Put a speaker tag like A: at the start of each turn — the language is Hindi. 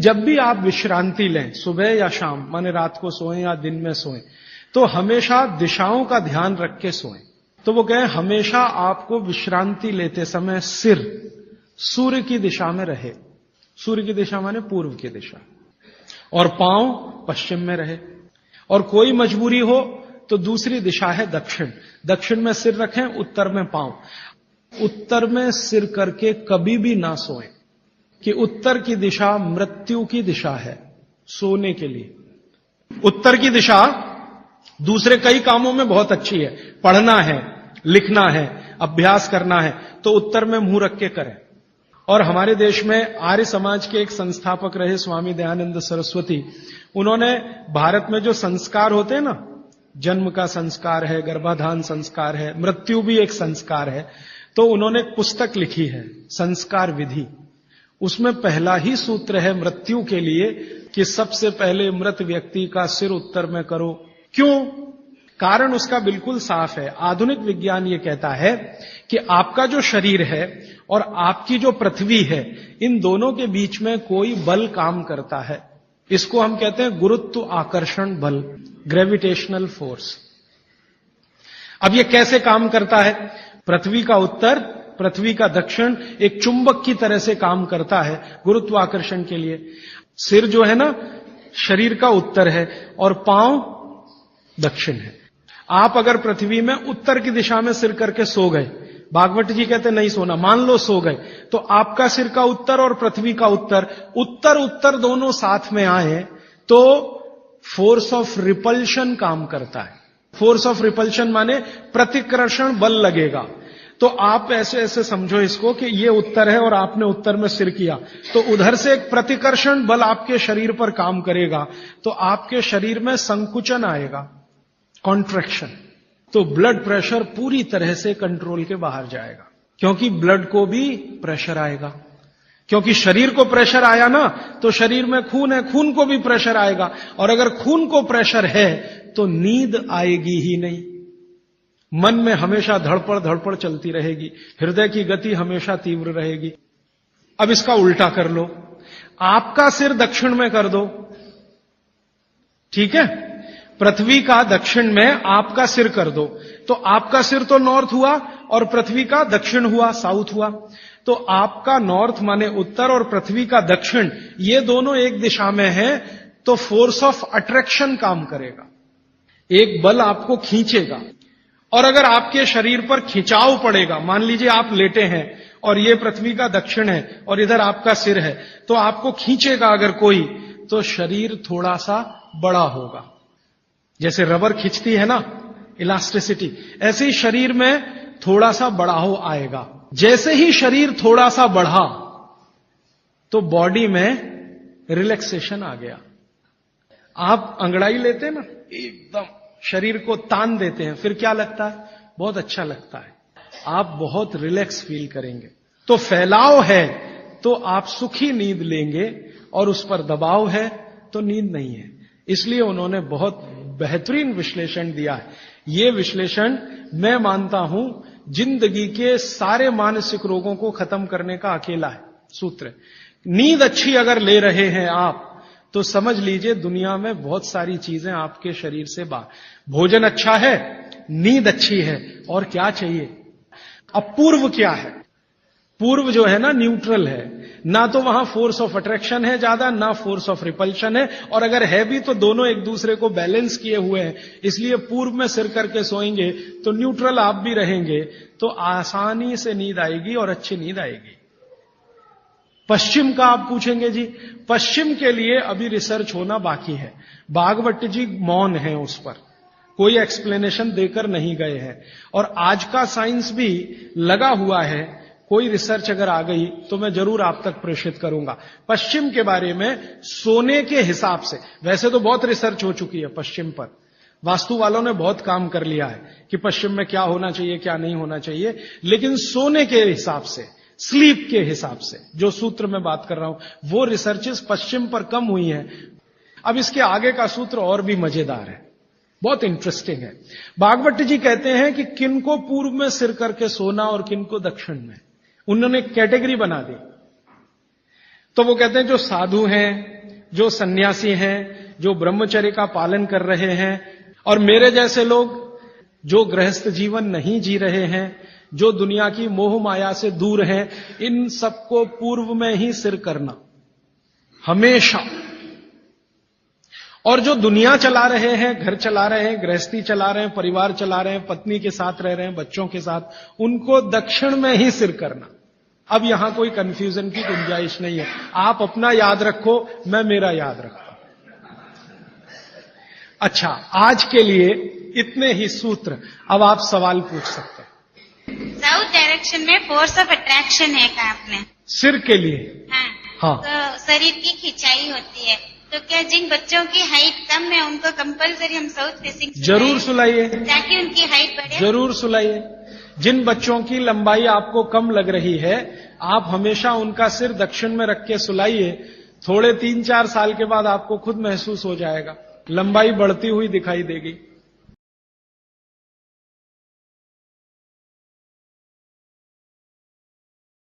A: जब भी आप विश्रांति लें, सुबह या शाम, माने रात को सोएं या दिन में सोएं, तो हमेशा दिशाओं का ध्यान रख के सोएं। तो वो कहें हमेशा आपको विश्रांति लेते समय सिर सूर्य की दिशा में रहे। सूर्य की दिशा माने पूर्व की दिशा, और पांव पश्चिम में रहे। और कोई मजबूरी हो तो दूसरी दिशा है दक्षिण। दक्षिण में सिर रखें, उत्तर में पांव। उत्तर में सिर करके कभी भी ना सोएं, कि उत्तर की दिशा मृत्यु की दिशा है सोने के लिए। उत्तर की दिशा दूसरे कई कामों में बहुत अच्छी है, पढ़ना है, लिखना है, अभ्यास करना है, तो उत्तर में मुंह रख के करें। और हमारे देश में आर्य समाज के एक संस्थापक रहे स्वामी दयानंद सरस्वती, उन्होंने भारत में जो संस्कार होते हैं ना, जन्म का संस्कार है, गर्भाधान संस्कार है, मृत्यु भी एक संस्कार है, तो उन्होंने एक पुस्तक लिखी है संस्कार विधि। उसमें पहला ही सूत्र है मृत्यु के लिए कि सबसे पहले मृत व्यक्ति का सिर उत्तर में करो। क्यों? कारण उसका बिल्कुल साफ है। आधुनिक विज्ञान ये कहता है कि आपका जो शरीर है और आपकी जो पृथ्वी है, इन दोनों के बीच में कोई बल काम करता है। इसको हम कहते हैं गुरुत्व आकर्षण बल, ग्रेविटेशनल फोर्स। अब ये कैसे काम करता है? पृथ्वी का उत्तर, पृथ्वी का दक्षिण एक चुंबक की तरह से काम करता है गुरुत्वाकर्षण के लिए। सिर जो है ना शरीर का उत्तर है और पांव दक्षिण है। आप अगर पृथ्वी में उत्तर की दिशा में सिर करके सो गए, भागवत जी कहते नहीं सोना, मान लो सो गए, तो आपका सिर का उत्तर और पृथ्वी का उत्तर, उत्तर उत्तर दोनों साथ में आए तो फोर्स ऑफ रिपल्शन काम करता है। फोर्स ऑफ रिपल्शन माने प्रतिकर्षण बल लगेगा। तो आप ऐसे ऐसे समझो इसको कि ये उत्तर है और आपने उत्तर में सिर किया, तो उधर से एक प्रतिकर्षण बल आपके शरीर पर काम करेगा, तो आपके शरीर में संकुचन आएगा, कॉन्ट्रैक्शन। तो ब्लड प्रेशर पूरी तरह से कंट्रोल के बाहर जाएगा, क्योंकि ब्लड को भी प्रेशर आएगा। क्योंकि शरीर को प्रेशर आया ना, तो शरीर में खून है, खून को भी प्रेशर आएगा, और अगर खून को प्रेशर है तो नींद आएगी ही नहीं। मन में हमेशा धड़पड़ धड़पड़ चलती रहेगी, हृदय की गति हमेशा तीव्र रहेगी। अब इसका उल्टा कर लो, आपका सिर दक्षिण में कर दो, ठीक है? पृथ्वी का दक्षिण में आपका सिर कर दो, तो आपका सिर तो नॉर्थ हुआ और पृथ्वी का दक्षिण हुआ, साउथ हुआ। तो आपका नॉर्थ माने उत्तर और पृथ्वी का दक्षिण, ये दोनों एक दिशा में है, तो फोर्स ऑफ अट्रैक्शन काम करेगा, एक बल आपको खींचेगा। और अगर आपके शरीर पर खिंचाव पड़ेगा, मान लीजिए आप लेटे हैं और ये पृथ्वी का दक्षिण है और इधर आपका सिर है, तो आपको खींचेगा अगर कोई, तो शरीर थोड़ा सा बड़ा होगा। जैसे रबर खींचती है ना, इलास्टिसिटी, ऐसे ही शरीर में थोड़ा सा बढ़ाव आएगा। जैसे ही शरीर थोड़ा सा बढ़ा तो बॉडी में रिलैक्सेशन आ गया। आप अंगड़ाई लेते हैं ना, एकदम शरीर को तान देते हैं, फिर क्या लगता है? बहुत अच्छा लगता है, आप बहुत रिलैक्स फील करेंगे। तो फैलाव है तो आप सुखी नींद लेंगे, और उस पर दबाव है तो नींद नहीं है। इसलिए उन्होंने बहुत बेहतरीन विश्लेषण दिया है। ये विश्लेषण मैं मानता हूं जिंदगी के सारे मानसिक रोगों को खत्म करने का अकेला है सूत्र। नींद अच्छी अगर ले रहे हैं आप, तो समझ लीजिए दुनिया में बहुत सारी चीजें आपके शरीर से बाहर। भोजन अच्छा है, नींद अच्छी है, और क्या चाहिए? अब पूर्व क्या है? पूर्व जो है ना न्यूट्रल है, ना तो वहां फोर्स ऑफ अट्रैक्शन है ज्यादा, ना फोर्स ऑफ रिपल्शन है, और अगर है भी तो दोनों एक दूसरे को बैलेंस किए हुए हैं। इसलिए पूर्व में सिर करके सोएंगे तो न्यूट्रल आप भी रहेंगे, तो आसानी से नींद आएगी और अच्छी नींद आएगी। पश्चिम का आप पूछेंगे जी, पश्चिम के लिए अभी रिसर्च होना बाकी है। भागवत जी मौन है, उस पर कोई एक्सप्लेनेशन देकर नहीं गए हैं, और आज का साइंस भी लगा हुआ है। कोई रिसर्च अगर आ गई तो मैं जरूर आप तक प्रेषित करूंगा पश्चिम के बारे में। सोने के हिसाब से वैसे तो बहुत रिसर्च हो चुकी है पश्चिम पर, वास्तु वालों ने बहुत काम कर लिया है कि पश्चिम में क्या होना चाहिए क्या नहीं होना चाहिए, लेकिन सोने के हिसाब से, स्लीप के हिसाब से जो सूत्र में बात कर रहा हूं, वो रिसर्चेस पश्चिम पर कम हुई हैं। अब इसके आगे का सूत्र और भी मजेदार है, बहुत इंटरेस्टिंग है। भागवत जी कहते हैं कि किनको पूर्व में सिर करके सोना और किनको दक्षिण में। उन्होंने कैटेगरी बना दी। तो वो कहते हैं जो साधु हैं, जो सन्यासी हैं, जो ब्रह्मचर्य का पालन कर रहे हैं, और मेरे जैसे लोग जो गृहस्थ जीवन नहीं जी रहे हैं, जो दुनिया की मोह माया से दूर हैं, इन सबको पूर्व में ही सिर करना हमेशा। और जो दुनिया चला रहे हैं, घर चला रहे हैं, गृहस्थी चला रहे हैं, परिवार चला रहे हैं, पत्नी के साथ रह रहे हैं, बच्चों के साथ, उनको दक्षिण में ही सिर करना। अब यहां कोई कंफ्यूजन की गुंजाइश नहीं है। आप अपना याद रखो, मैं मेरा याद रखता हूं। अच्छा, आज के लिए इतने ही सूत्र। अब आप सवाल पूछ सकते हैं।
B: साउथ डायरेक्शन में फोर्स ऑफ अट्रैक्शन है कहा आपने?
A: सिर के लिए? हाँ।
B: तो शरीर की खिंचाई होती है, तो क्या जिन बच्चों की हाइट कम है उनको कंपलसरी हम साउथ फेसिंग
A: जरूर सुलाइए,
B: ताकि उनकी हाइट बढ़े?
A: जरूर सुलाइए। जिन बच्चों की लंबाई आपको कम लग रही है, आप हमेशा उनका सिर दक्षिण में रख के सुलाइए। थोड़े 3-4 साल के बाद आपको खुद महसूस हो जाएगा, लंबाई बढ़ती हुई दिखाई देगी।